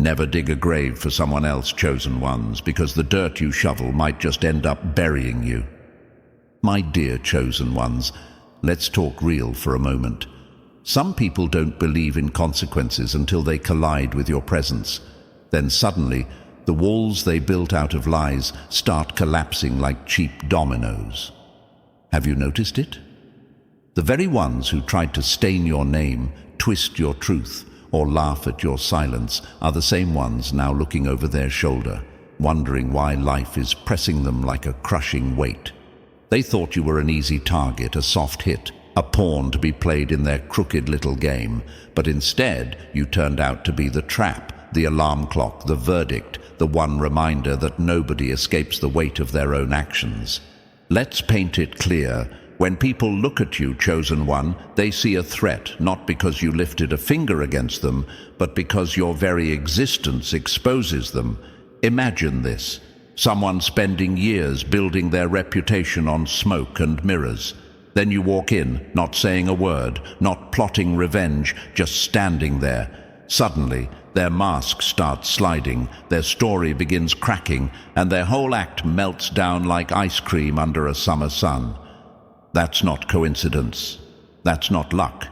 Never dig a grave for someone else, chosen ones, because the dirt you shovel might just end up burying you. My dear chosen ones, let's talk real for a moment. Some people don't believe in consequences until they collide with your presence. Then suddenly, the walls they built out of lies start collapsing like cheap dominoes. Have you noticed it? The very ones who tried to stain your name, twist your truth, or laugh at your silence are the same ones now looking over their shoulder, wondering why life is pressing them like a crushing weight. They thought you were an easy target, a soft hit, a pawn to be played in their crooked little game, but instead you turned out to be the trap, the alarm clock, the verdict, the one reminder that nobody escapes the weight of their own actions. Let's paint it clear. When people look at you, chosen one, they see a threat, not because you lifted a finger against them, but because your very existence exposes them. Imagine this. Someone spending years building their reputation on smoke and mirrors. Then you walk in, not saying a word, not plotting revenge, just standing there. Suddenly, their mask starts sliding, their story begins cracking, and their whole act melts down like ice cream under a summer sun. That's not coincidence. That's not luck.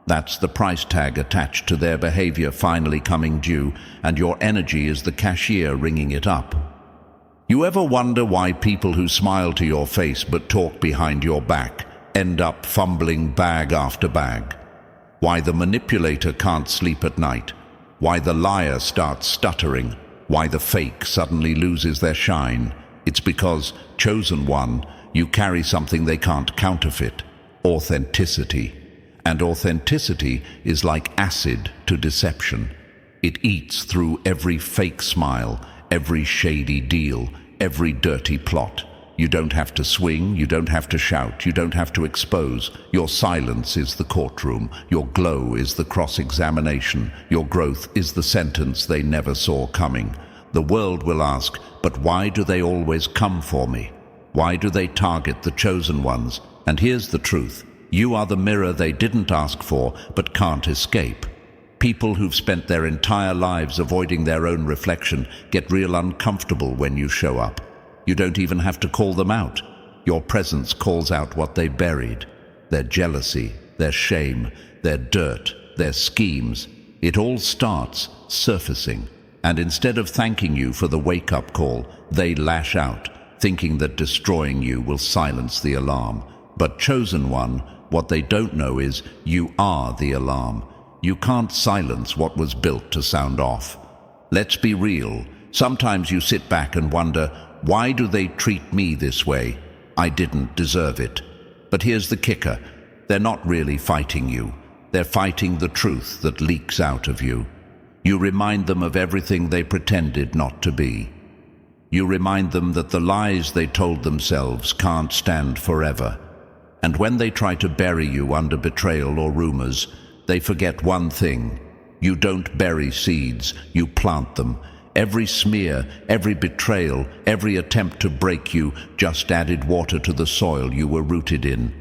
That's the price tag attached to their behavior finally coming due, and your energy is the cashier ringing it up. You ever wonder why people who smile to your face but talk behind your back end up fumbling bag after bag? Why the manipulator can't sleep at night? Why the liar starts stuttering? Why the fake suddenly loses their shine? It's because, chosen one, you carry something they can't counterfeit: authenticity. And authenticity is like acid to deception. It eats through every fake smile, every shady deal, every dirty plot. You don't have to swing, you don't have to shout, you don't have to expose. Your silence is the courtroom, your glow is the cross-examination, your growth is the sentence they never saw coming. The world will ask, but why do they always come for me? Why do they target the chosen ones? And here's the truth. You are the mirror they didn't ask for, but can't escape. People who've spent their entire lives avoiding their own reflection get real uncomfortable when you show up. You don't even have to call them out. Your presence calls out what they buried. Their jealousy, their shame, their dirt, their schemes. It all starts surfacing. And instead of thanking you for the wake-up call, they lash out, thinking that destroying you will silence the alarm. But chosen one, what they don't know is you are the alarm. You can't silence what was built to sound off. Let's be real. Sometimes you sit back and wonder, why do they treat me this way? I didn't deserve it. But here's the kicker. They're not really fighting you. They're fighting the truth that leaks out of you. You remind them of everything they pretended not to be. You remind them that the lies they told themselves can't stand forever. And when they try to bury you under betrayal or rumors, they forget one thing. You don't bury seeds, you plant them. Every smear, every betrayal, every attempt to break you just added water to the soil you were rooted in.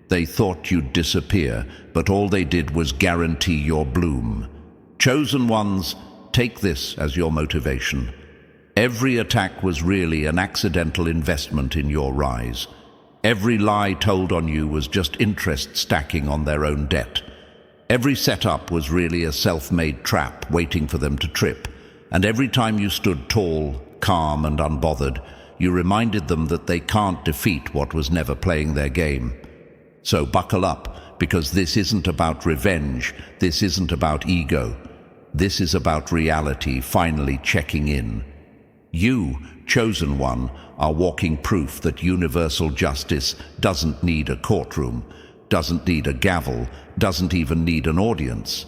They thought you'd disappear, but all they did was guarantee your bloom. Chosen ones, take this as your motivation. Every attack was really an accidental investment in your rise. Every lie told on you was just interest stacking on their own debt. Every setup was really a self-made trap waiting for them to trip. And every time you stood tall, calm and unbothered, you reminded them that they can't defeat what was never playing their game. So buckle up, because this isn't about revenge, this isn't about ego. This is about reality finally checking in. You, chosen one, are walking proof that universal justice doesn't need a courtroom, doesn't need a gavel, doesn't even need an audience.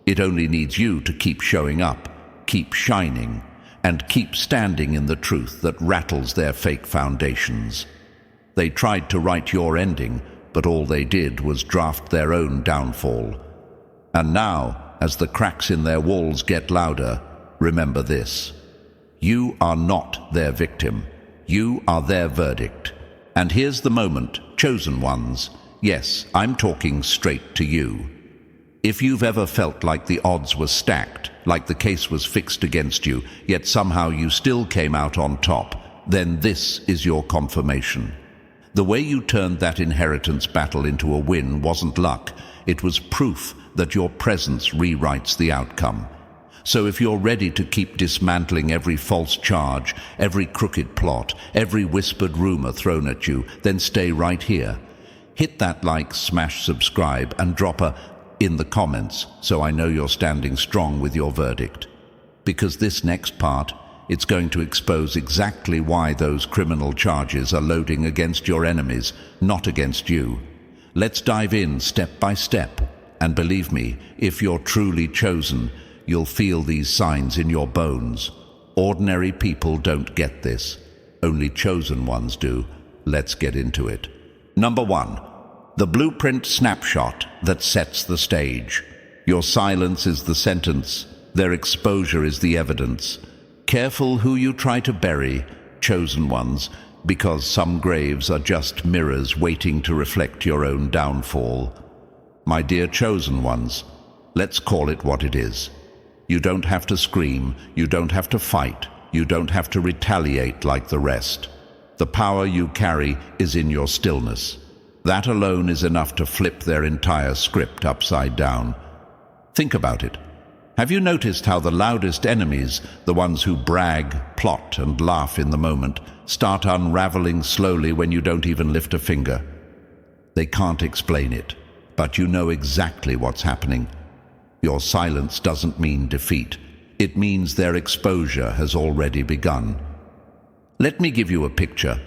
It only needs you to keep showing up, keep shining, and keep standing in the truth that rattles their fake foundations. They tried to write your ending, but all they did was draft their own downfall. And now, as the cracks in their walls get louder, remember this. You are not their victim. You are their verdict. And here's the moment, chosen ones. Yes, I'm talking straight to you. If you've ever felt like the odds were stacked, like the case was fixed against you, yet somehow you still came out on top, then this is your confirmation. The way you turned that inheritance battle into a win wasn't luck. It was proof that your presence rewrites the outcome. So if you're ready to keep dismantling every false charge, every crooked plot, every whispered rumor thrown at you, then stay right here. Hit that like, smash subscribe, and drop a in the comments so I know you're standing strong with your verdict. Because this next part, it's going to expose exactly why those criminal charges are loading against your enemies, not against you. Let's dive in step by step. And believe me, if you're truly chosen, you'll feel these signs in your bones. Ordinary people don't get this. Only chosen ones do. Let's get into it. Number 1. The blueprint snapshot that sets the stage. Your silence is the sentence. Their exposure is the evidence. Careful who you try to bury, chosen ones, because some graves are just mirrors waiting to reflect your own downfall. My dear chosen ones, let's call it what it is. You don't have to scream, you don't have to fight, you don't have to retaliate like the rest. The power you carry is in your stillness. That alone is enough to flip their entire script upside down. Think about it. Have you noticed how the loudest enemies, the ones who brag, plot, and laugh in the moment, start unraveling slowly when you don't even lift a finger? They can't explain it, but you know exactly what's happening. Your silence doesn't mean defeat. It means their exposure has already begun. Let me give you a picture.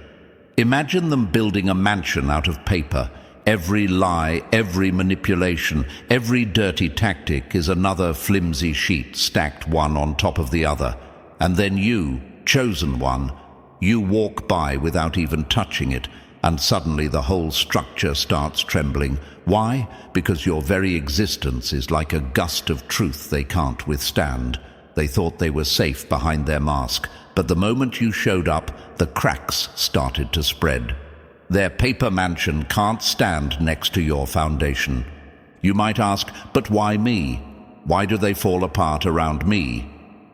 Imagine them building a mansion out of paper. Every lie, every manipulation, every dirty tactic is another flimsy sheet stacked one on top of the other. And then you, chosen one, you walk by without even touching it, and suddenly the whole structure starts trembling. Why? Because your very existence is like a gust of truth they can't withstand. They thought they were safe behind their mask, but the moment you showed up, the cracks started to spread. Their paper mansion can't stand next to your foundation. You might ask, but why me? Why do they fall apart around me?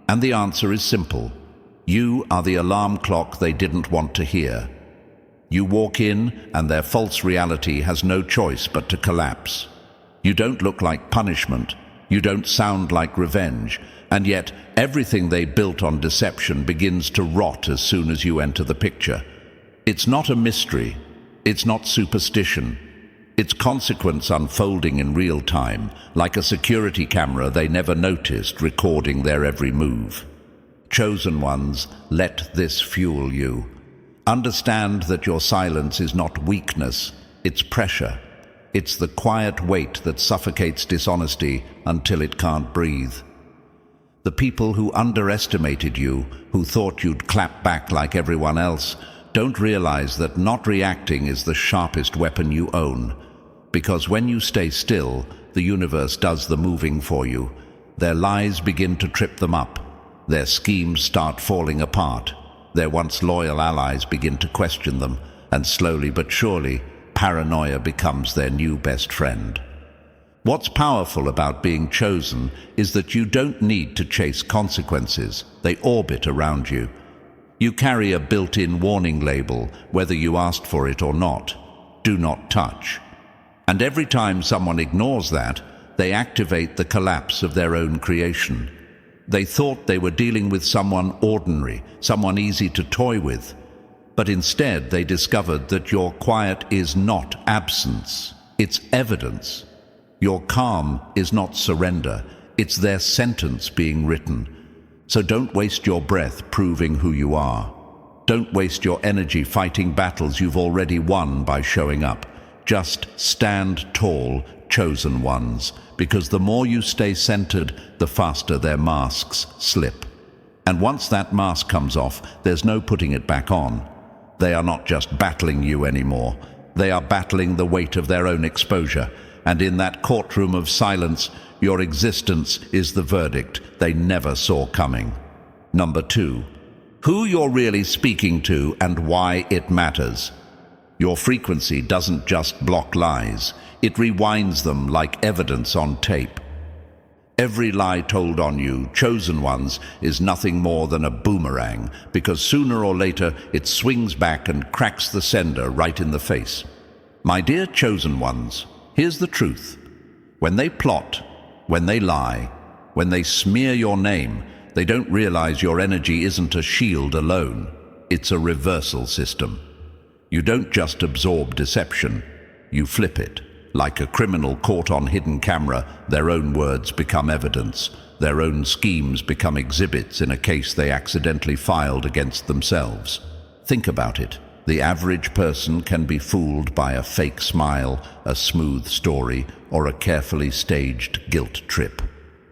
And the answer is simple. You are the alarm clock they didn't want to hear. You walk in, and their false reality has no choice but to collapse. You don't look like punishment. You don't sound like revenge. And yet, everything they built on deception begins to rot as soon as you enter the picture. It's not a mystery. It's not superstition. It's consequence unfolding in real time, like a security camera they never noticed recording their every move. Chosen ones, let this fuel you. Understand that your silence is not weakness, it's pressure. It's the quiet weight that suffocates dishonesty until it can't breathe. The people who underestimated you, who thought you'd clap back like everyone else, don't realize that not reacting is the sharpest weapon you own. Because when you stay still, the universe does the moving for you. Their lies begin to trip them up. Their schemes start falling apart. Their once loyal allies begin to question them, and slowly but surely, paranoia becomes their new best friend. What's powerful about being chosen is that you don't need to chase consequences. They orbit around you. You carry a built-in warning label, whether you asked for it or not. Do not touch. And every time someone ignores that, they activate the collapse of their own creation. They thought they were dealing with someone ordinary, someone easy to toy with. But instead, they discovered that your quiet is not absence, it's evidence. Your calm is not surrender, it's their sentence being written. So don't waste your breath proving who you are. Don't waste your energy fighting battles you've already won by showing up. Just stand tall, chosen ones, because the more you stay centered, the faster their masks slip. And once that mask comes off, there's no putting it back on. They are not just battling you anymore. They are battling the weight of their own exposure. And in that courtroom of silence, your existence is the verdict they never saw coming. Number 2, who you're really speaking to and why it matters. Your frequency doesn't just block lies, it rewinds them like evidence on tape. Every lie told on you, chosen ones, is nothing more than a boomerang, because sooner or later it swings back and cracks the sender right in the face. My dear chosen ones, here's the truth. When they plot, when they lie, when they smear your name, they don't realize your energy isn't a shield alone. It's a reversal system. You don't just absorb deception, you flip it. Like a criminal caught on hidden camera, their own words become evidence. Their own schemes become exhibits in a case they accidentally filed against themselves. Think about it. The average person can be fooled by a fake smile, a smooth story, or a carefully staged guilt trip.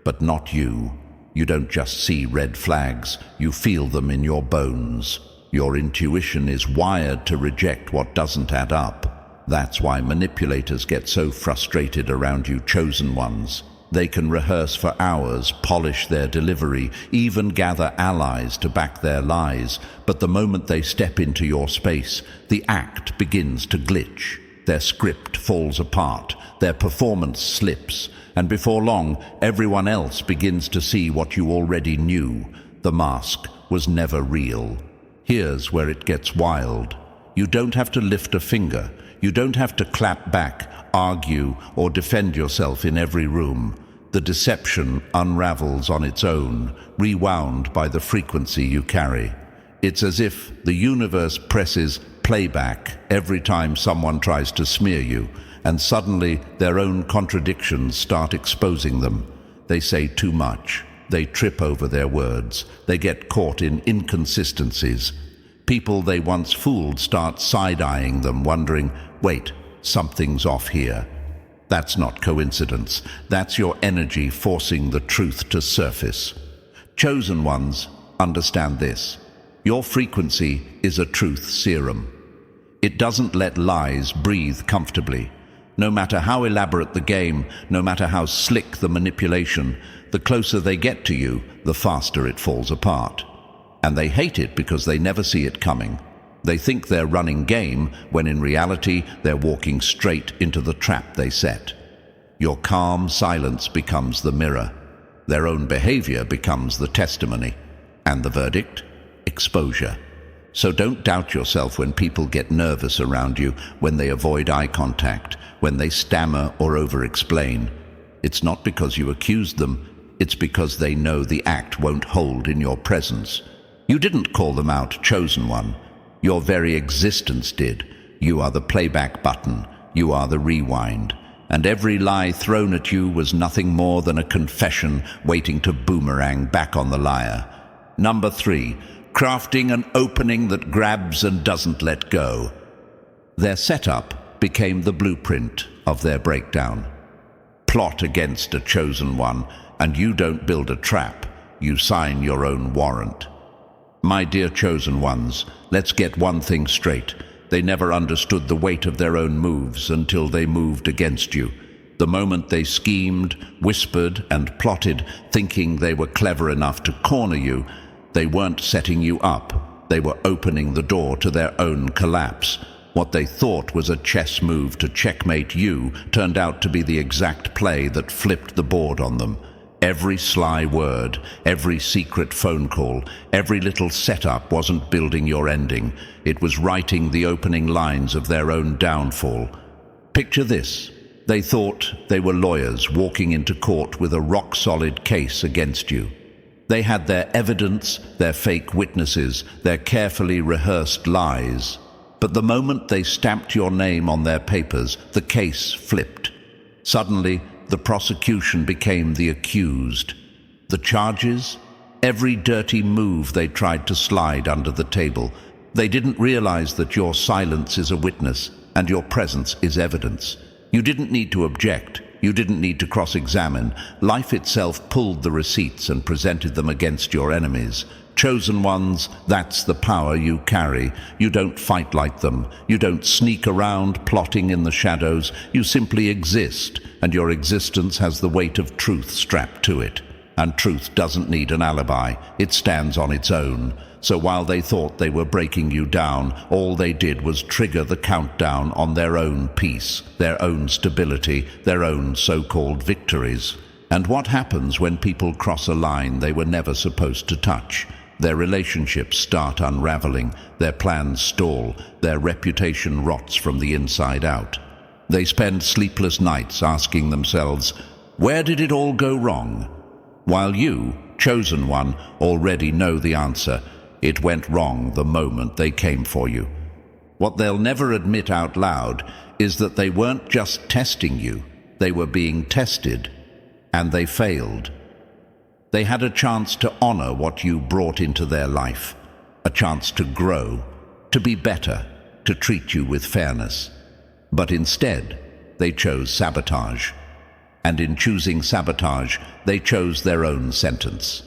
But not you. You don't just see red flags, you feel them in your bones. Your intuition is wired to reject what doesn't add up. That's why manipulators get so frustrated around you chosen ones. They can rehearse for hours, polish their delivery, even gather allies to back their lies. But the moment they step into your space, the act begins to glitch. Their script falls apart, their performance slips, and before long, everyone else begins to see what you already knew. The mask was never real. Here's where it gets wild. You don't have to lift a finger. You don't have to clap back, argue, or defend yourself in every room. The deception unravels on its own, rewound by the frequency you carry. It's as if the universe presses playback every time someone tries to smear you, and suddenly their own contradictions start exposing them. They say too much. They trip over their words. They get caught in inconsistencies. People they once fooled start side-eyeing them, wondering, wait, something's off here. That's not coincidence. That's your energy forcing the truth to surface. Chosen ones, understand this. Your frequency is a truth serum. It doesn't let lies breathe comfortably. No matter how elaborate the game, no matter how slick the manipulation, the closer they get to you, the faster it falls apart. And they hate it because they never see it coming. They think they're running game, when in reality they're walking straight into the trap they set. Your calm silence becomes the mirror. Their own behavior becomes the testimony. And the verdict? Exposure. So don't doubt yourself when people get nervous around you, when they avoid eye contact, when they stammer or over-explain. It's not because you accused them, it's because they know the act won't hold in your presence. You didn't call them out, chosen one. Your very existence did. You are the playback button. You are the rewind. And every lie thrown at you was nothing more than a confession waiting to boomerang back on the liar. Number 3, crafting an opening that grabs and doesn't let go. Their setup became the blueprint of their breakdown. Plot against a chosen one, and you don't build a trap. You sign your own warrant. My dear chosen ones, let's get one thing straight. They never understood the weight of their own moves until they moved against you. The moment they schemed, whispered, and plotted, thinking they were clever enough to corner you, they weren't setting you up. They were opening the door to their own collapse. What they thought was a chess move to checkmate you turned out to be the exact play that flipped the board on them. Every sly word, every secret phone call, every little setup wasn't building your ending. It was writing the opening lines of their own downfall. Picture this. They thought they were lawyers walking into court with a rock-solid case against you. They had their evidence, their fake witnesses, their carefully rehearsed lies. But the moment they stamped your name on their papers, the case flipped. Suddenly, the prosecution became the accused. The charges? Every dirty move they tried to slide under the table. They didn't realize that your silence is a witness and your presence is evidence. You didn't need to object. You didn't need to cross-examine. Life itself pulled the receipts and presented them against your enemies. Chosen ones, that's the power you carry. You don't fight like them. You don't sneak around plotting in the shadows. You simply exist, and your existence has the weight of truth strapped to it. And truth doesn't need an alibi. It stands on its own. So while they thought they were breaking you down, all they did was trigger the countdown on their own peace, their own stability, their own so-called victories. And what happens when people cross a line they were never supposed to touch? Their relationships start unraveling, their plans stall, their reputation rots from the inside out. They spend sleepless nights asking themselves, where did it all go wrong? While you, chosen one, already know the answer. It went wrong the moment they came for you. What they'll never admit out loud is that they weren't just testing you, they were being tested, and they failed. They had a chance to honor what you brought into their life, a chance to grow, to be better, to treat you with fairness. But instead, they chose sabotage. And in choosing sabotage, they chose their own sentence.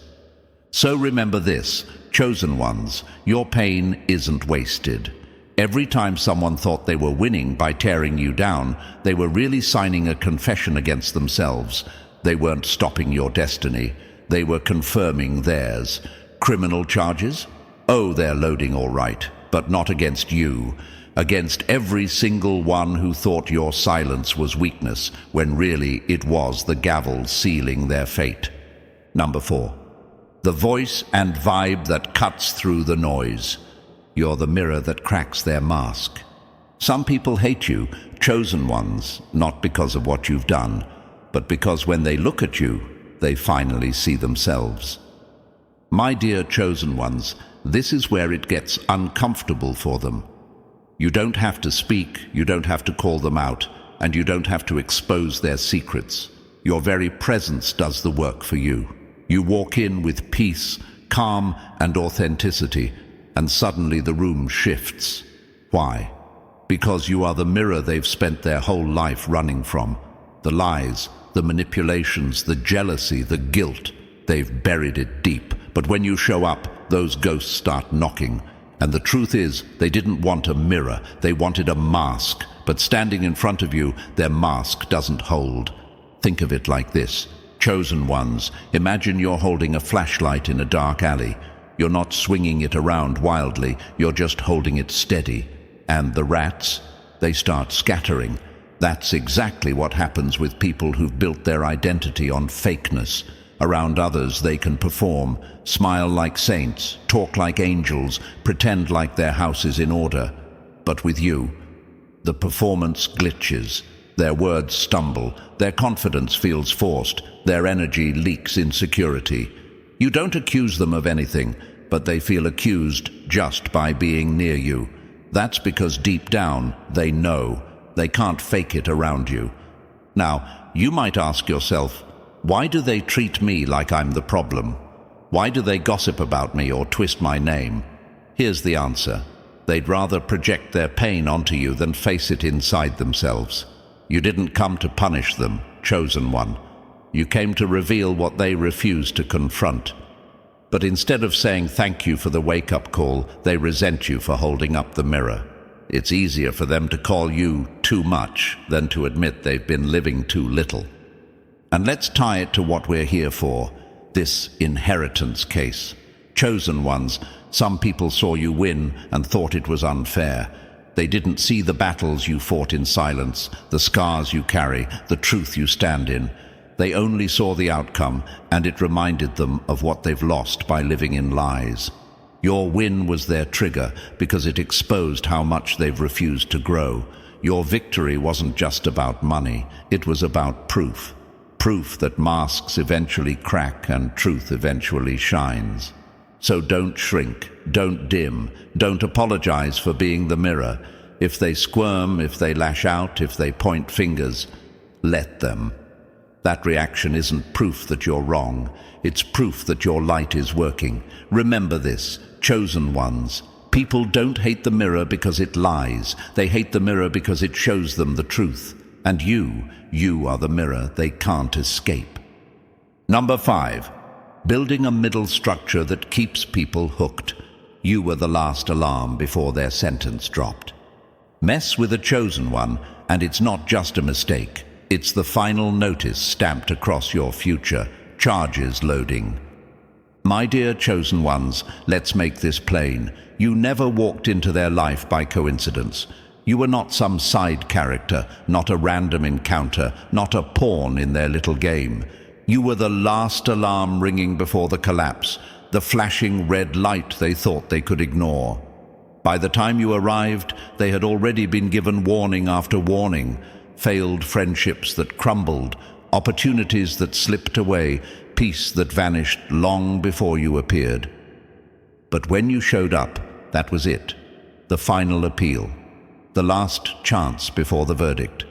So remember this, chosen ones, your pain isn't wasted. Every time someone thought they were winning by tearing you down, they were really signing a confession against themselves. They weren't stopping your destiny. They were confirming theirs. Criminal charges? Oh, they're loading all right, but not against you. Against every single one who thought your silence was weakness, when really it was the gavel sealing their fate. Number 4. The voice and vibe that cuts through the noise. You're the mirror that cracks their mask. Some people hate you, chosen ones, not because of what you've done, but because when they look at you, they finally see themselves. My dear chosen ones, this is where it gets uncomfortable for them. You don't have to speak, you don't have to call them out, and you don't have to expose their secrets. Your very presence does the work for you. You walk in with peace, calm, and authenticity, and suddenly the room shifts. Why? Because you are the mirror they've spent their whole life running from. The lies, the manipulations, the jealousy, the guilt, they've buried it deep. But when you show up, those ghosts start knocking. And the truth is, they didn't want a mirror, they wanted a mask. But standing in front of you, their mask doesn't hold. Think of it like this. Chosen ones, imagine you're holding a flashlight in a dark alley. You're not swinging it around wildly, you're just holding it steady. And the rats, they start scattering. That's exactly what happens with people who've built their identity on fakeness. Around others they can perform, smile like saints, talk like angels, pretend like their house is in order. But with you, the performance glitches, their words stumble, their confidence feels forced, their energy leaks insecurity. You don't accuse them of anything, but they feel accused just by being near you. That's because deep down they know they can't fake it around you. Now, you might ask yourself, why do they treat me like I'm the problem? Why do they gossip about me or twist my name? Here's the answer. They'd rather project their pain onto you than face it inside themselves. You didn't come to punish them, chosen one. You came to reveal what they refused to confront. But instead of saying thank you for the wake-up call, they resent you for holding up the mirror. It's easier for them to call you too much than to admit they've been living too little. And let's tie it to what we're here for, this inheritance case. Chosen ones, some people saw you win and thought it was unfair. They didn't see the battles you fought in silence, the scars you carry, the truth you stand in. They only saw the outcome, and it reminded them of what they've lost by living in lies. Your win was their trigger because it exposed how much they've refused to grow. Your victory wasn't just about money, it was about proof. Proof that masks eventually crack and truth eventually shines. So don't shrink, don't dim, don't apologize for being the mirror. If they squirm, if they lash out, if they point fingers, let them. That reaction isn't proof that you're wrong. It's proof that your light is working. Remember this, chosen ones. People don't hate the mirror because it lies. They hate the mirror because it shows them the truth. And you are the mirror they can't escape. Number 5. Building a middle structure that keeps people hooked. You were the last alarm before their sentence dropped. Mess with a chosen one, and it's not just a mistake. It's the final notice stamped across your future. Charges loading. My dear chosen ones, let's make this plain. You never walked into their life by coincidence. You were not some side character, not a random encounter, not a pawn in their little game. You were the last alarm ringing before the collapse, the flashing red light they thought they could ignore. By the time you arrived, they had already been given warning after warning, failed friendships that crumbled, opportunities that slipped away, peace that vanished long before you appeared. But when you showed up, that was it, the final appeal, the last chance before the verdict.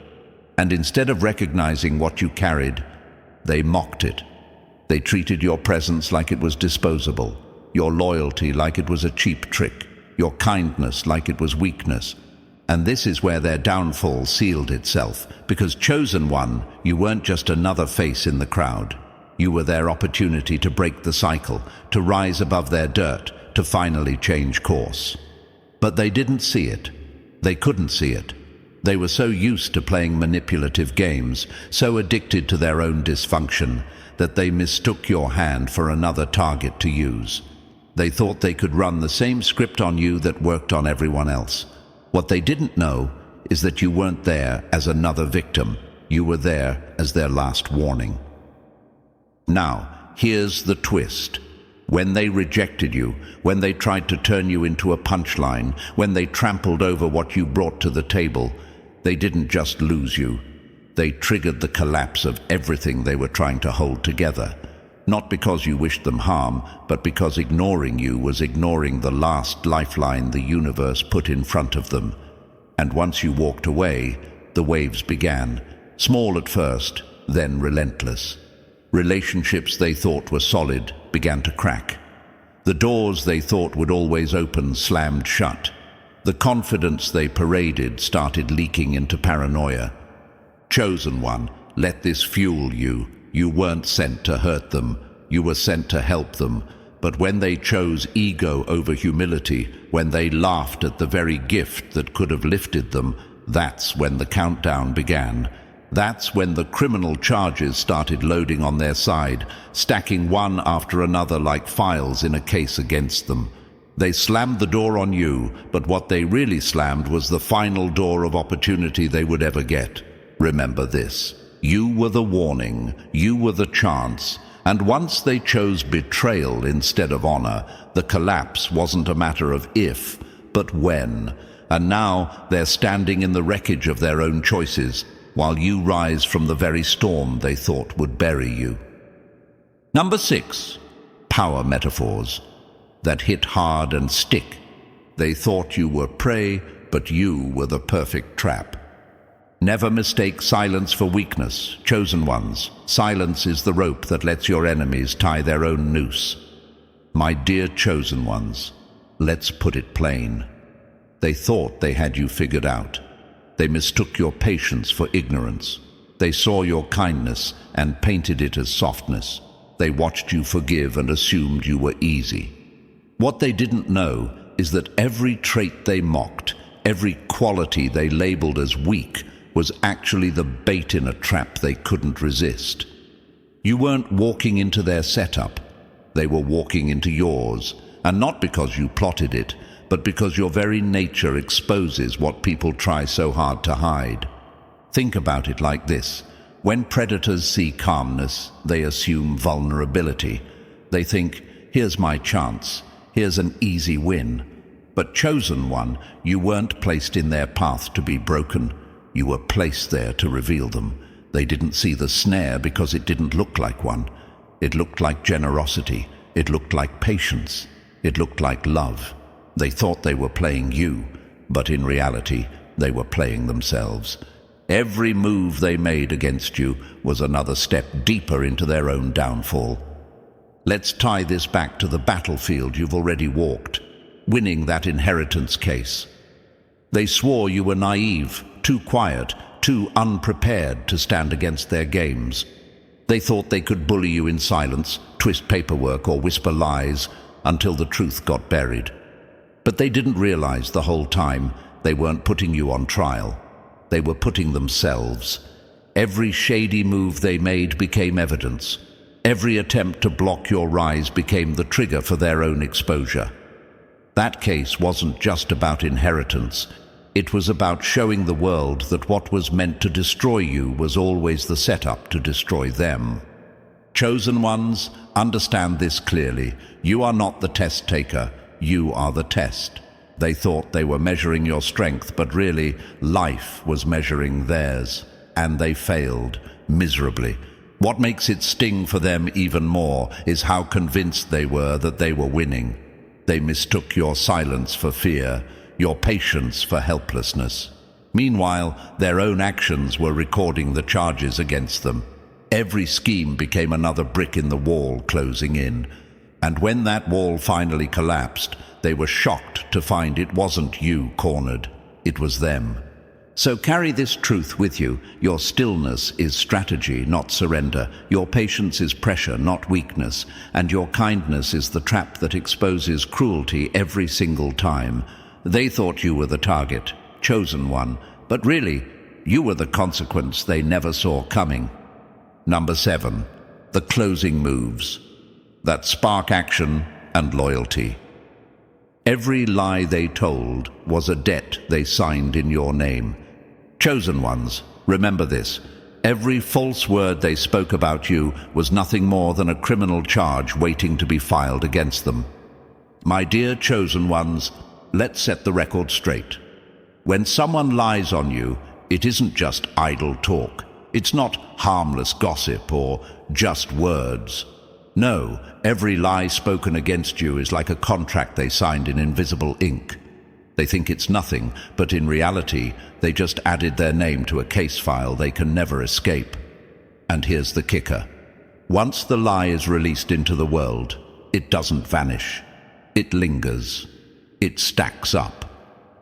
And instead of recognizing what you carried, they mocked it. They treated your presence like it was disposable, your loyalty like it was a cheap trick, your kindness like it was weakness. And this is where their downfall sealed itself, because chosen one, you weren't just another face in the crowd. You were their opportunity to break the cycle, to rise above their dirt, to finally change course. But they didn't see it. They couldn't see it. They were so used to playing manipulative games, so addicted to their own dysfunction, that they mistook your hand for another target to use. They thought they could run the same script on you that worked on everyone else. What they didn't know is that you weren't there as another victim. You were there as their last warning. Now, here's the twist. When they rejected you, when they tried to turn you into a punchline, when they trampled over what you brought to the table, they didn't just lose you. They triggered the collapse of everything they were trying to hold together. Not because you wished them harm, but because ignoring you was ignoring the last lifeline the universe put in front of them. And once you walked away, the waves began, small at first, then relentless. Relationships they thought were solid began to crack. The doors they thought would always open slammed shut. The confidence they paraded started leaking into paranoia. Chosen one, let this fuel you. You weren't sent to hurt them. You were sent to help them. But when they chose ego over humility, when they laughed at the very gift that could have lifted them, that's when the countdown began. That's when the criminal charges started loading on their side, stacking one after another like files in a case against them. They slammed the door on you, but what they really slammed was the final door of opportunity they would ever get. Remember this. You were the warning, you were the chance, and once they chose betrayal instead of honor, the collapse wasn't a matter of if, but when. And now they're standing in the wreckage of their own choices, while you rise from the very storm they thought would bury you. Number 6, power metaphors that hit hard and stick. They thought you were prey, but you were the perfect trap. Never mistake silence for weakness, chosen ones. Silence is the rope that lets your enemies tie their own noose. My dear chosen ones, let's put it plain. They thought they had you figured out. They mistook your patience for ignorance. They saw your kindness and painted it as softness. They watched you forgive and assumed you were easy. What they didn't know is that every trait they mocked, every quality they labeled as weak, was actually the bait in a trap they couldn't resist. You weren't walking into their setup. They were walking into yours, and not because you plotted it, but because your very nature exposes what people try so hard to hide. Think about it like this. When predators see calmness, they assume vulnerability. They think, here's my chance, here's an easy win. But chosen one, you weren't placed in their path to be broken. You were placed there to reveal them. They didn't see the snare because it didn't look like one. It looked like generosity. It looked like patience. It looked like love. They thought they were playing you, but in reality, they were playing themselves. Every move they made against you was another step deeper into their own downfall. Let's tie this back to the battlefield you've already walked, winning that inheritance case. They swore you were naive, too quiet, too unprepared to stand against their games. They thought they could bully you in silence, twist paperwork, or whisper lies until the truth got buried. But they didn't realize the whole time they weren't putting you on trial. They were putting themselves. Every shady move they made became evidence. Every attempt to block your rise became the trigger for their own exposure. That case wasn't just about inheritance. It was about showing the world that what was meant to destroy you was always the setup to destroy them. Chosen ones, understand this clearly. You are not the test taker, you are the test. They thought they were measuring your strength, but really, life was measuring theirs, and they failed miserably. What makes it sting for them even more is how convinced they were that they were winning. They mistook your silence for fear, your patience for helplessness. Meanwhile, their own actions were recording the charges against them. Every scheme became another brick in the wall closing in. And when that wall finally collapsed, they were shocked to find it wasn't you cornered, it was them. So carry this truth with you. Your stillness is strategy, not surrender. Your patience is pressure, not weakness. And your kindness is the trap that exposes cruelty every single time. They thought you were the target, chosen one, but really, you were the consequence they never saw coming. Number 7, the closing moves that spark action and loyalty. Every lie they told was a debt they signed in your name. Chosen ones, remember this. Every false word they spoke about you was nothing more than a criminal charge waiting to be filed against them. My dear chosen ones, let's set the record straight. When someone lies on you, it isn't just idle talk. It's not harmless gossip or just words. No, every lie spoken against you is like a contract they signed in invisible ink. They think it's nothing, but in reality, they just added their name to a case file they can never escape. And here's the kicker. Once the lie is released into the world, it doesn't vanish. It lingers. It stacks up.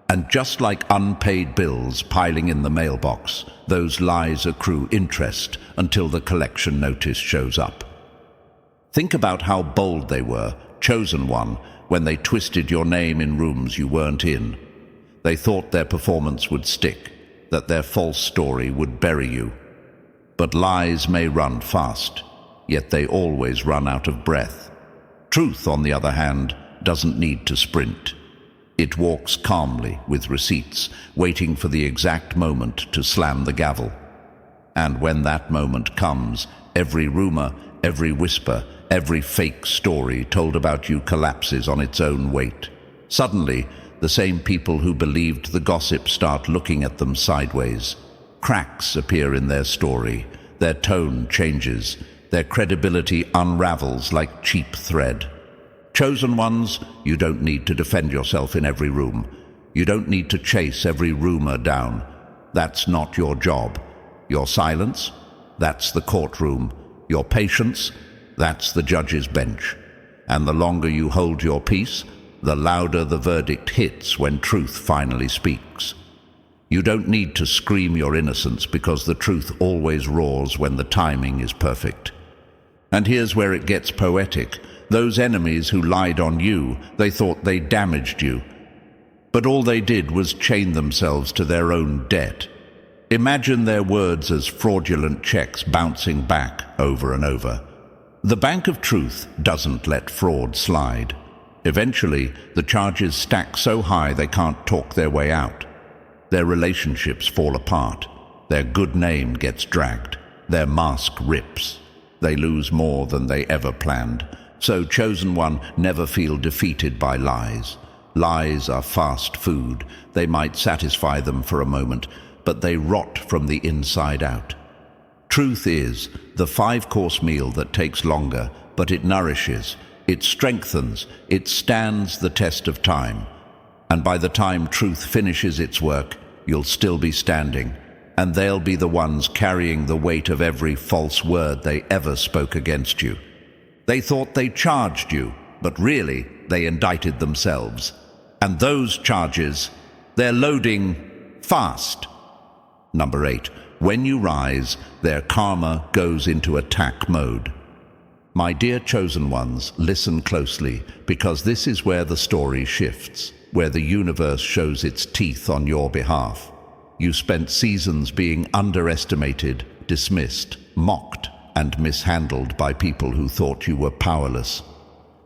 And just like unpaid bills piling in the mailbox, those lies accrue interest until the collection notice shows up. Think about how bold they were, chosen one, when they twisted your name in rooms you weren't in. They thought their performance would stick, that their false story would bury you. But lies may run fast, yet they always run out of breath. Truth, on the other hand, doesn't need to sprint. It walks calmly with receipts, waiting for the exact moment to slam the gavel. And when that moment comes, every rumor, every whisper, every fake story told about you collapses on its own weight. Suddenly, the same people who believed the gossip start looking at them sideways. Cracks appear in their story, their tone changes, their credibility unravels like cheap thread. Chosen ones, you don't need to defend yourself in every room. You don't need to chase every rumor down. That's not your job. Your silence, that's the courtroom. Your patience, that's the judge's bench. And the longer you hold your peace, the louder the verdict hits when truth finally speaks. You don't need to scream your innocence because the truth always roars when the timing is perfect. And here's where it gets poetic. Those enemies who lied on you, they thought they damaged you. But all they did was chain themselves to their own debt. Imagine their words as fraudulent checks bouncing back over and over. The bank of truth doesn't let fraud slide. Eventually, the charges stack so high they can't talk their way out. Their relationships fall apart. Their good name gets dragged. Their mask rips. They lose more than they ever planned. So, chosen one, never feel defeated by lies. Lies are fast food. They might satisfy them for a moment, but they rot from the inside out. Truth is the 5-course meal that takes longer, but it nourishes, it strengthens, it stands the test of time. And by the time truth finishes its work, you'll still be standing, and they'll be the ones carrying the weight of every false word they ever spoke against you. They thought they charged you, but really they indicted themselves. And those charges, they're loading fast. Number 8, when you rise, their karma goes into attack mode. My dear chosen ones, listen closely, because this is where the story shifts, where the universe shows its teeth on your behalf. You spent seasons being underestimated, dismissed, mocked, and mishandled by people who thought you were powerless.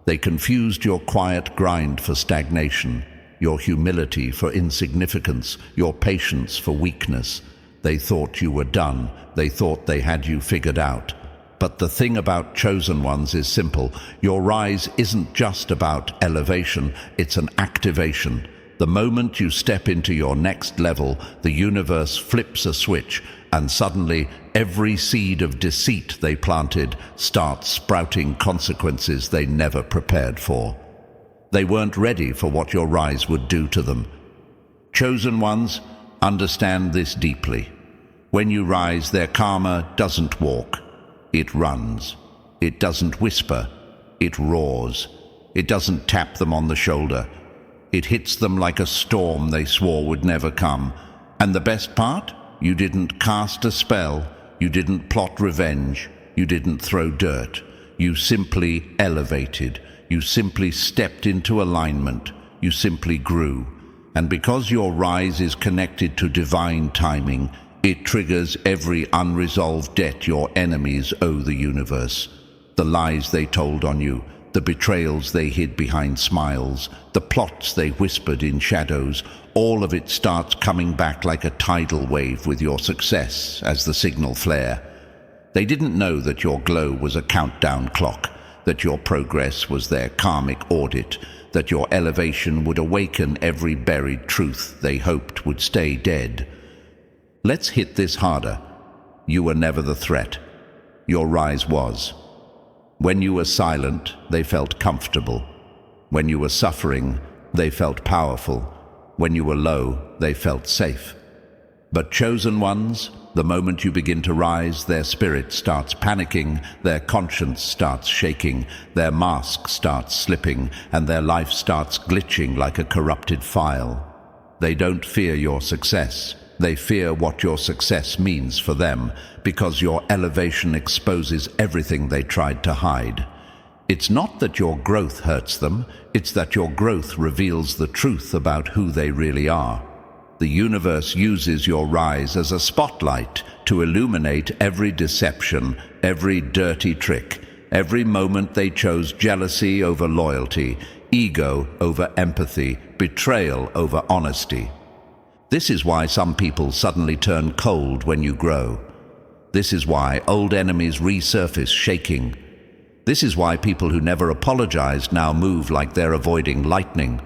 They confused your quiet grind for stagnation, your humility for insignificance, your patience for weakness. They thought you were done. They thought they had you figured out. But the thing about chosen ones is simple. Your rise isn't just about elevation, it's an activation. The moment you step into your next level, the universe flips a switch, and suddenly every seed of deceit they planted starts sprouting consequences they never prepared for. They weren't ready for what your rise would do to them. Chosen ones, understand this deeply. When you rise, their karma doesn't walk. It runs. It doesn't whisper. It roars. It doesn't tap them on the shoulder. It hits them like a storm they swore would never come. And the best part? You didn't cast a spell. You didn't plot revenge. You didn't throw dirt. You simply elevated. You simply stepped into alignment. You simply grew. And because your rise is connected to divine timing, it triggers every unresolved debt your enemies owe the universe. The lies they told on you, the betrayals they hid behind smiles, the plots they whispered in shadows, all of it starts coming back like a tidal wave with your success as the signal flare. They didn't know that your glow was a countdown clock, that your progress was their karmic audit, that your elevation would awaken every buried truth they hoped would stay dead. Let's hit this harder. You were never the threat. Your rise was. When you were silent, they felt comfortable. When you were suffering, they felt powerful. When you were low, they felt safe. But chosen ones, the moment you begin to rise, their spirit starts panicking, their conscience starts shaking, their mask starts slipping, and their life starts glitching like a corrupted file. They don't fear your success. They fear what your success means for them, because your elevation exposes everything they tried to hide. It's not that your growth hurts them, it's that your growth reveals the truth about who they really are. The universe uses your rise as a spotlight to illuminate every deception, every dirty trick, every moment they chose jealousy over loyalty, ego over empathy, betrayal over honesty. This is why some people suddenly turn cold when you grow. This is why old enemies resurface shaking. This is why people who never apologized now move like they're avoiding lightning.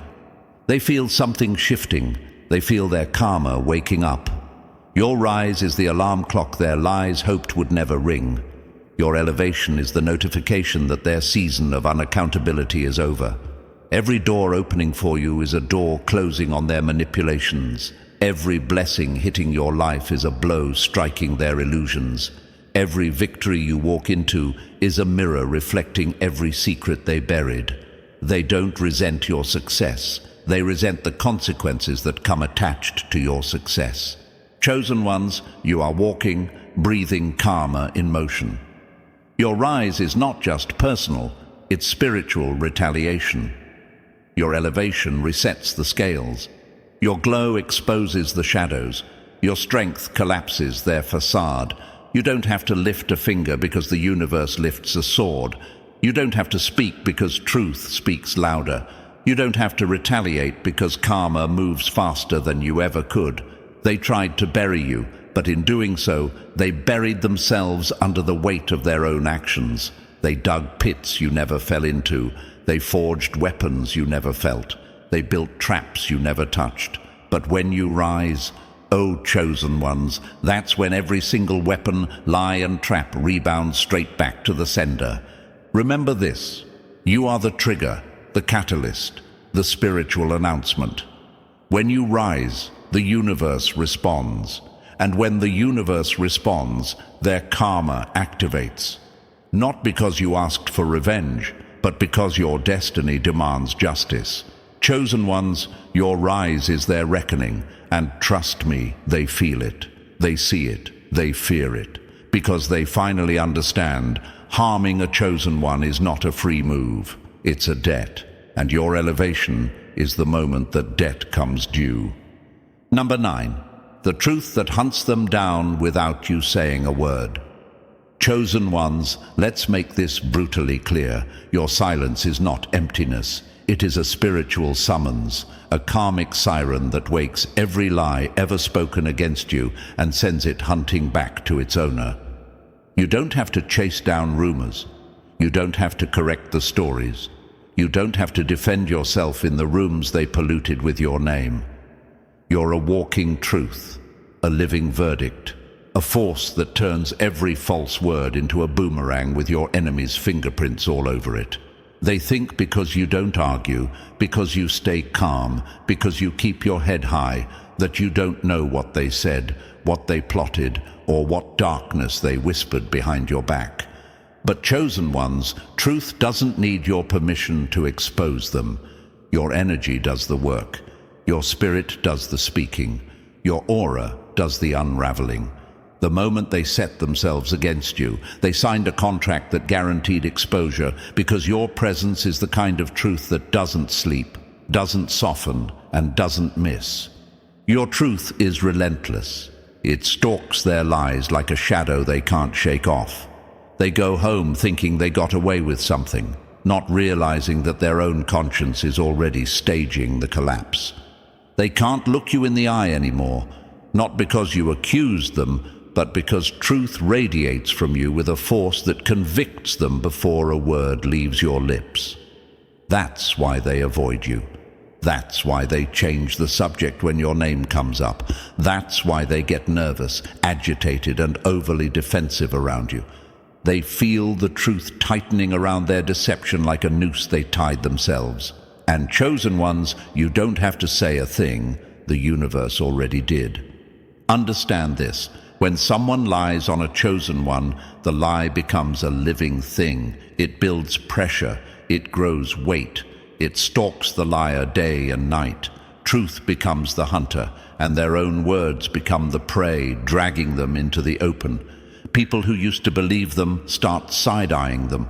They feel something shifting. They feel their karma waking up. Your rise is the alarm clock their lies hoped would never ring. Your elevation is the notification that their season of unaccountability is over. Every door opening for you is a door closing on their manipulations. Every blessing hitting your life is a blow striking their illusions. Every victory you walk into is a mirror reflecting every secret they buried. They don't resent your success. They resent the consequences that come attached to your success. Chosen ones, you are walking, breathing karma in motion. Your rise is not just personal, it's spiritual retaliation. Your elevation resets the scales. Your glow exposes the shadows. Your strength collapses their facade. You don't have to lift a finger because the universe lifts a sword. You don't have to speak because truth speaks louder. You don't have to retaliate because karma moves faster than you ever could. They tried to bury you, but in doing so, they buried themselves under the weight of their own actions. They dug pits you never fell into. They forged weapons you never felt. They built traps you never touched. But when you rise, oh chosen ones, that's when every single weapon, lie and trap rebounds straight back to the sender. Remember this, you are the trigger, the catalyst, the spiritual announcement. When you rise, the universe responds. And when the universe responds, their karma activates. Not because you asked for revenge, but because your destiny demands justice. Chosen ones, your rise is their reckoning, and trust me, they feel it, they see it, they fear it, because they finally understand harming a chosen one is not a free move, it's a debt, and your elevation is the moment that debt comes due. Number 9, the truth that hunts them down without you saying a word. Chosen ones, let's make this brutally clear. Your silence is not emptiness. It is a spiritual summons, a karmic siren that wakes every lie ever spoken against you and sends it hunting back to its owner. You don't have to chase down rumors. You don't have to correct the stories. You don't have to defend yourself in the rooms they polluted with your name. You're a walking truth, a living verdict, a force that turns every false word into a boomerang with your enemy's fingerprints all over it. They think because you don't argue, because you stay calm, because you keep your head high, that you don't know what they said, what they plotted, or what darkness they whispered behind your back. But chosen ones, truth doesn't need your permission to expose them. Your energy does the work. Your spirit does the speaking. Your aura does the unraveling. The moment they set themselves against you, they signed a contract that guaranteed exposure, because your presence is the kind of truth that doesn't sleep, doesn't soften, and doesn't miss. Your truth is relentless. It stalks their lies like a shadow they can't shake off. They go home thinking they got away with something, not realizing that their own conscience is already staging the collapse. They can't look you in the eye anymore, not because you accused them, but because truth radiates from you with a force that convicts them before a word leaves your lips. That's why they avoid you. That's why they change the subject when your name comes up. That's why they get nervous, agitated, and overly defensive around you. They feel the truth tightening around their deception like a noose they tied themselves. And chosen ones, you don't have to say a thing. The universe already did. Understand this. When someone lies on a chosen one, the lie becomes a living thing. It builds pressure. It grows weight. It stalks the liar day and night. Truth becomes the hunter, and their own words become the prey, dragging them into the open. People who used to believe them start side-eyeing them.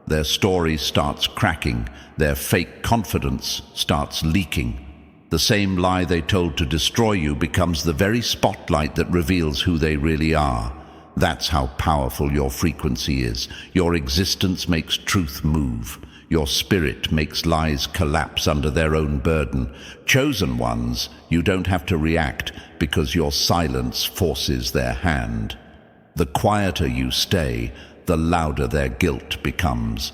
Their story starts cracking. Their fake confidence starts leaking. The same lie they told to destroy you becomes the very spotlight that reveals who they really are. That's how powerful your frequency is. Your existence makes truth move. Your spirit makes lies collapse under their own burden. Chosen ones, you don't have to react because your silence forces their hand. The quieter you stay, the louder their guilt becomes.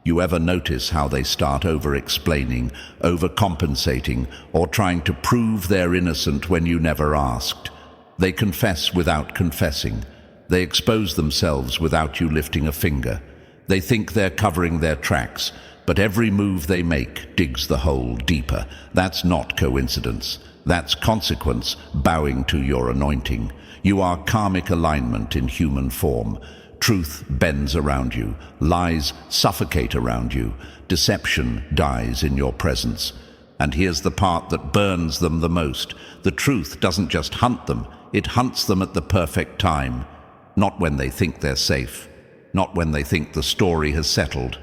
You ever notice how they start over-explaining, overcompensating, or trying to prove they're innocent when you never asked? They confess without confessing. They expose themselves without you lifting a finger. They think they're covering their tracks, but every move they make digs the hole deeper. That's not coincidence. That's consequence bowing to your anointing. You are karmic alignment in human form. Truth bends around you. Lies suffocate around you. Deception dies in your presence. And here's the part that burns them the most. The truth doesn't just hunt them. It hunts them at the perfect time. Not when they think they're safe. Not when they think the story has settled.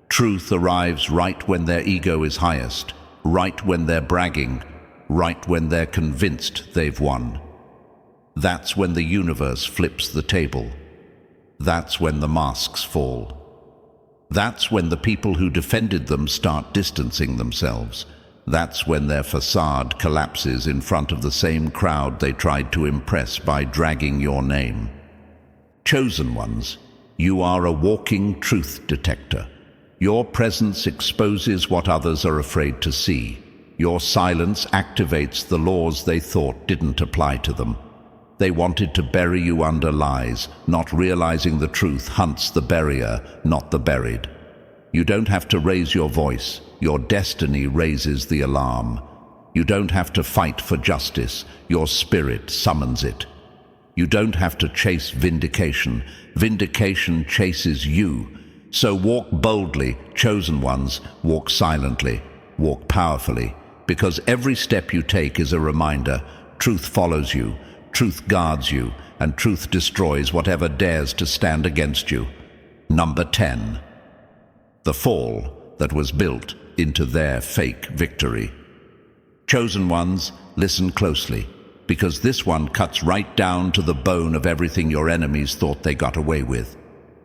Truth arrives right when their ego is highest. Right when they're bragging. Right when they're convinced they've won. That's when the universe flips the table. That's when the masks fall. That's when the people who defended them start distancing themselves. That's when their facade collapses in front of the same crowd they tried to impress by dragging your name. Chosen ones, you are a walking truth detector. Your presence exposes what others are afraid to see. Your silence activates the laws they thought didn't apply to them. They wanted to bury you under lies, not realizing the truth hunts the barrier, not the buried. You don't have to raise your voice. Your destiny raises the alarm. You don't have to fight for justice. Your spirit summons it. You don't have to chase vindication. Vindication chases you. So walk boldly, chosen ones. Walk silently. Walk powerfully. Because every step you take is a reminder. Truth follows you. Truth guards you, and truth destroys whatever dares to stand against you. Number 10. The fall that was built into their fake victory. Chosen ones, listen closely, because this one cuts right down to the bone of everything your enemies thought they got away with.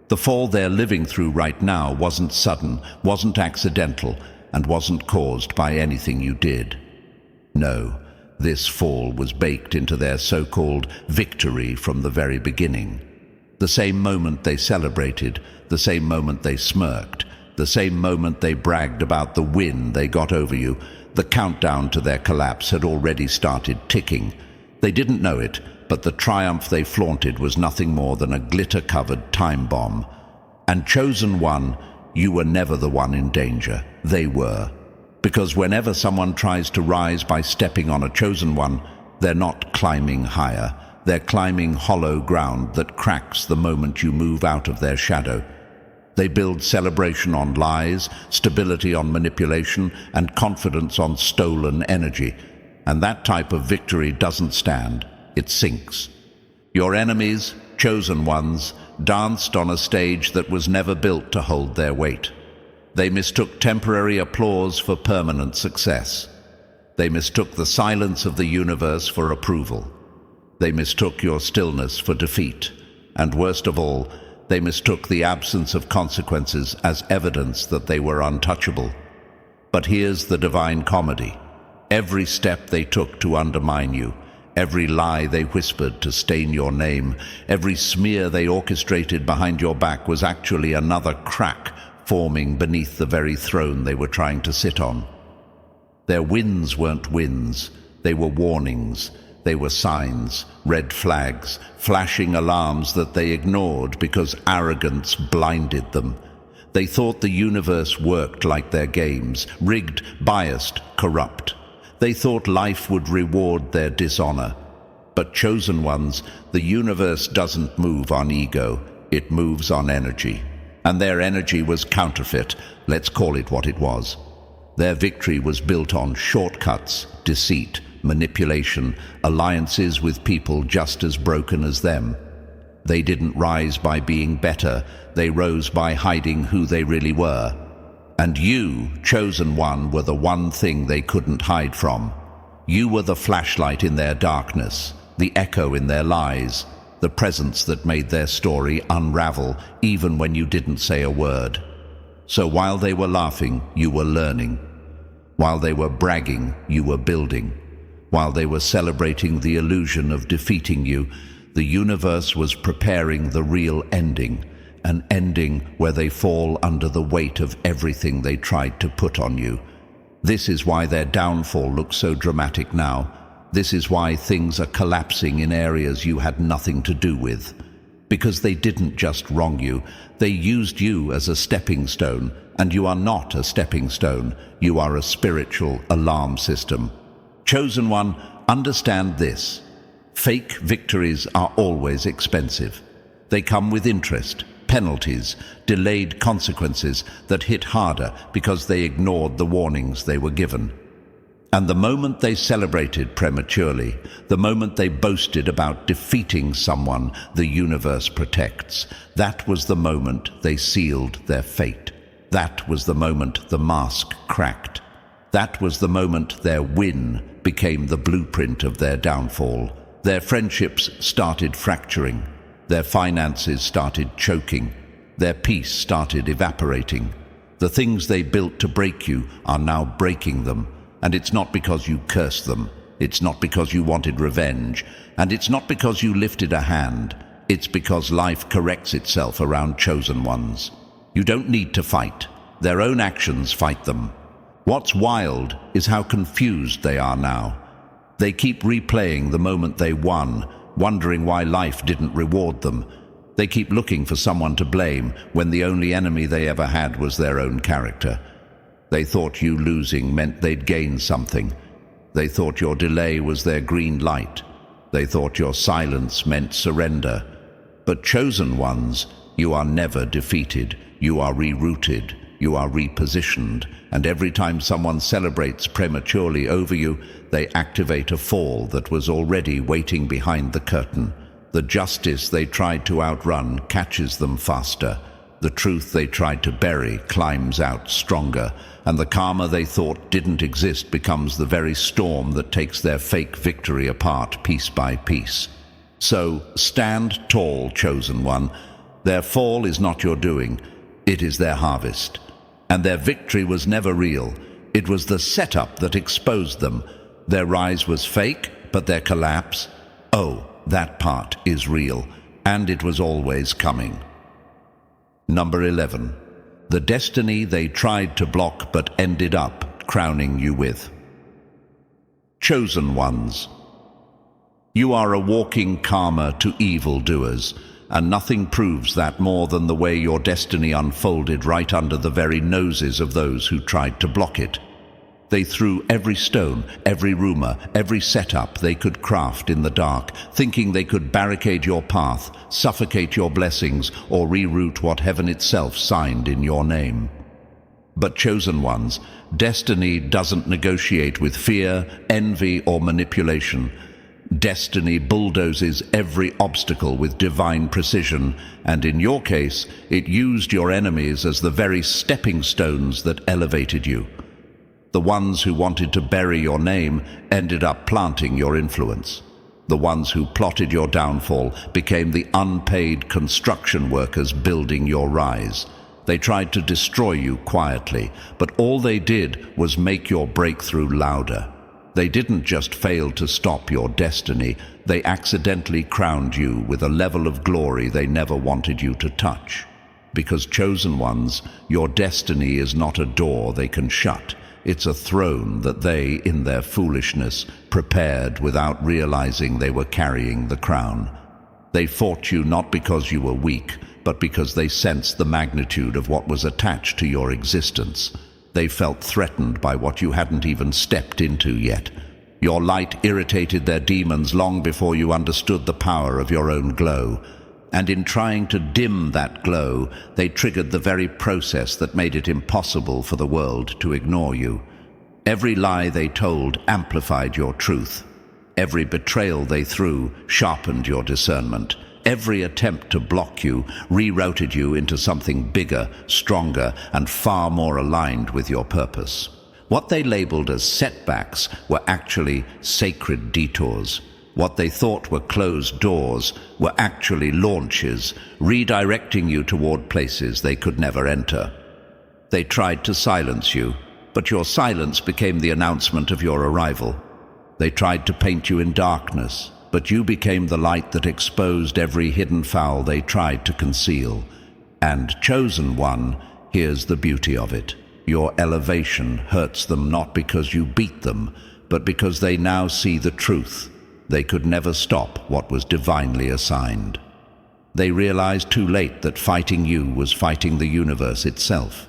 The fall they're living through right now wasn't sudden, wasn't accidental, and wasn't caused by anything you did. No. This fall was baked into their so-called victory from the very beginning. The same moment they celebrated, the same moment they smirked, the same moment they bragged about the win they got over you, the countdown to their collapse had already started ticking. They didn't know it, but the triumph they flaunted was nothing more than a glitter-covered time bomb. And chosen one, you were never the one in danger. They were. Because whenever someone tries to rise by stepping on a chosen one, they're not climbing higher. They're climbing hollow ground that cracks the moment you move out of their shadow. They build celebration on lies, stability on manipulation, and confidence on stolen energy. And that type of victory doesn't stand. It sinks. Your enemies, chosen ones, danced on a stage that was never built to hold their weight. They mistook temporary applause for permanent success. They mistook the silence of the universe for approval. They mistook your stillness for defeat. And worst of all, they mistook the absence of consequences as evidence that they were untouchable. But here's the divine comedy. Every step they took to undermine you, every lie they whispered to stain your name, every smear they orchestrated behind your back was actually another crack forming beneath the very throne they were trying to sit on. Their wins weren't wins, they were warnings. They were signs, red flags, flashing alarms that they ignored because arrogance blinded them. They thought the universe worked like their games, rigged, biased, corrupt. They thought life would reward their dishonor. But chosen ones, the universe doesn't move on ego, it moves on energy. And their energy was counterfeit, let's call it what it was. Their victory was built on shortcuts, deceit, manipulation, alliances with people just as broken as them. They didn't rise by being better, they rose by hiding who they really were. And you, chosen one, were the one thing they couldn't hide from. You were the flashlight in their darkness, the echo in their lies, the presence that made their story unravel even when you didn't say a word. So while they were laughing, you were learning. While they were bragging, you were building. While they were celebrating the illusion of defeating you, the universe was preparing the real ending, an ending where they fall under the weight of everything they tried to put on you. This is why their downfall looks so dramatic now. This is why things are collapsing in areas you had nothing to do with. Because they didn't just wrong you, they used you as a stepping stone, and you are not a stepping stone, you are a spiritual alarm system. Chosen one, understand this. Fake victories are always expensive. They come with interest, penalties, delayed consequences that hit harder because they ignored the warnings they were given. And the moment they celebrated prematurely, the moment they boasted about defeating someone the universe protects, that was the moment they sealed their fate. That was the moment the mask cracked. That was the moment their win became the blueprint of their downfall. Their friendships started fracturing. Their finances started choking. Their peace started evaporating. The things they built to break you are now breaking them. And it's not because you cursed them. It's not because you wanted revenge. And it's not because you lifted a hand. It's because life corrects itself around chosen ones. You don't need to fight. Their own actions fight them. What's wild is how confused they are now. They keep replaying the moment they won, wondering why life didn't reward them. They keep looking for someone to blame when the only enemy they ever had was their own character. They thought you losing meant they'd gain something. They thought your delay was their green light. They thought your silence meant surrender. But chosen ones, you are never defeated. You are rerouted. You are repositioned. And every time someone celebrates prematurely over you, they activate a fall that was already waiting behind the curtain. The justice they tried to outrun catches them faster. The truth they tried to bury climbs out stronger, and the karma they thought didn't exist becomes the very storm that takes their fake victory apart piece by piece. So, stand tall, chosen one. Their fall is not your doing, it is their harvest. And their victory was never real. It was the setup that exposed them. Their rise was fake, but their collapse, oh, that part is real. and it was always coming. Number 11. The destiny they tried to block but ended up crowning you with. Chosen ones. You are a walking karma to evildoers, and nothing proves that more than the way your destiny unfolded right under the very noses of those who tried to block it. They threw every stone, every rumor, every setup they could craft in the dark, thinking they could barricade your path, suffocate your blessings, or reroute what heaven itself signed in your name. But chosen ones, destiny doesn't negotiate with fear, envy, or manipulation. Destiny bulldozes every obstacle with divine precision, and in your case, it used your enemies as the very stepping stones that elevated you. The ones who wanted to bury your name ended up planting your influence. The ones who plotted your downfall became the unpaid construction workers building your rise. They tried to destroy you quietly, but all they did was make your breakthrough louder. They didn't just fail to stop your destiny, they accidentally crowned you with a level of glory they never wanted you to touch. Because chosen ones, your destiny is not a door they can shut. It's a throne that they, in their foolishness, prepared without realizing they were carrying the crown. They fought you not because you were weak, but because they sensed the magnitude of what was attached to your existence. They felt threatened by what you hadn't even stepped into yet. Your light irritated their demons long before you understood the power of your own glow. And in trying to dim that glow, they triggered the very process that made it impossible for the world to ignore you. Every lie they told amplified your truth. Every betrayal they threw sharpened your discernment. Every attempt to block you rerouted you into something bigger, stronger, and far more aligned with your purpose. What they labeled as setbacks were actually sacred detours. What they thought were closed doors were actually launches, redirecting you toward places they could never enter. They tried to silence you, but your silence became the announcement of your arrival. They tried to paint you in darkness, but you became the light that exposed every hidden foul they tried to conceal. And chosen one, here's the beauty of it. Your elevation hurts them not because you beat them, but because they now see the truth. They could never stop what was divinely assigned. They realized too late that fighting you was fighting the universe itself.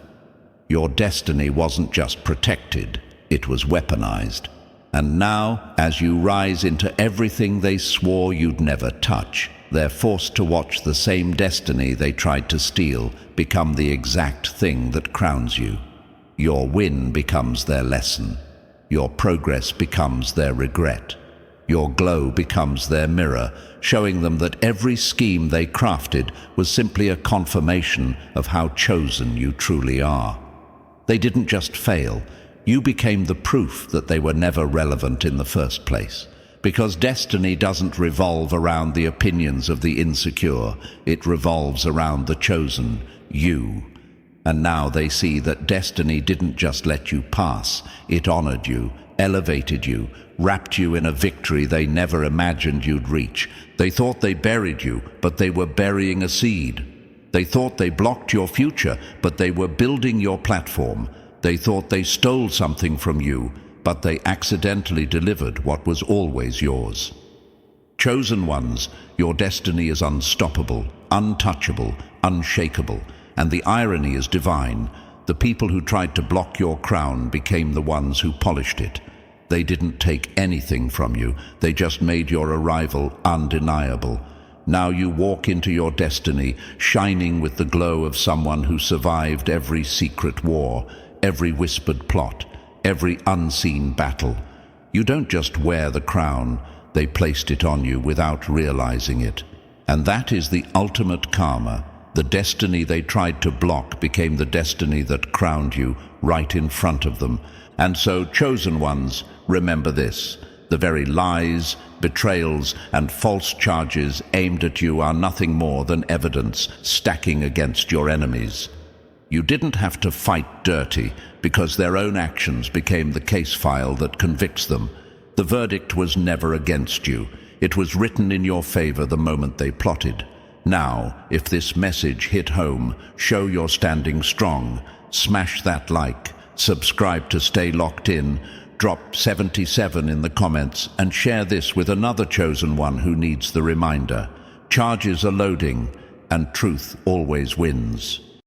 Your destiny wasn't just protected, it was weaponized. And now, as you rise into everything they swore you'd never touch, they're forced to watch the same destiny they tried to steal become the exact thing that crowns you. Your win becomes their lesson. Your progress becomes their regret. Your glow becomes their mirror, showing them that every scheme they crafted was simply a confirmation of how chosen you truly are. They didn't just fail. You became the proof that they were never relevant in the first place. Because destiny doesn't revolve around the opinions of the insecure, it revolves around the chosen, you. And now they see that destiny didn't just let you pass, it honored you, elevated you, wrapped you in a victory they never imagined you'd reach. They thought they buried you, but they were burying a seed. They thought they blocked your future, but they were building your platform. They thought they stole something from you, but they accidentally delivered what was always yours. Chosen ones, your destiny is unstoppable, untouchable, unshakable, and the irony is divine. The people who tried to block your crown became the ones who polished it. They didn't take anything from you, they just made your arrival undeniable. Now you walk into your destiny, shining with the glow of someone who survived every secret war, every whispered plot, every unseen battle. You don't just wear the crown, they placed it on you without realizing it. And that is the ultimate karma. The destiny they tried to block became the destiny that crowned you right in front of them. And so, chosen ones, remember this. The very lies, betrayals, and false charges aimed at you are nothing more than evidence stacking against your enemies. You didn't have to fight dirty, because their own actions became the case file that convicts them. The verdict was never against you. It was written in your favor the moment they plotted. Now, if this message hit home, show you're standing strong. Smash that like, subscribe to stay locked in, drop 77 in the comments, and share this with another chosen one who needs the reminder. Charges are loading, and truth always wins.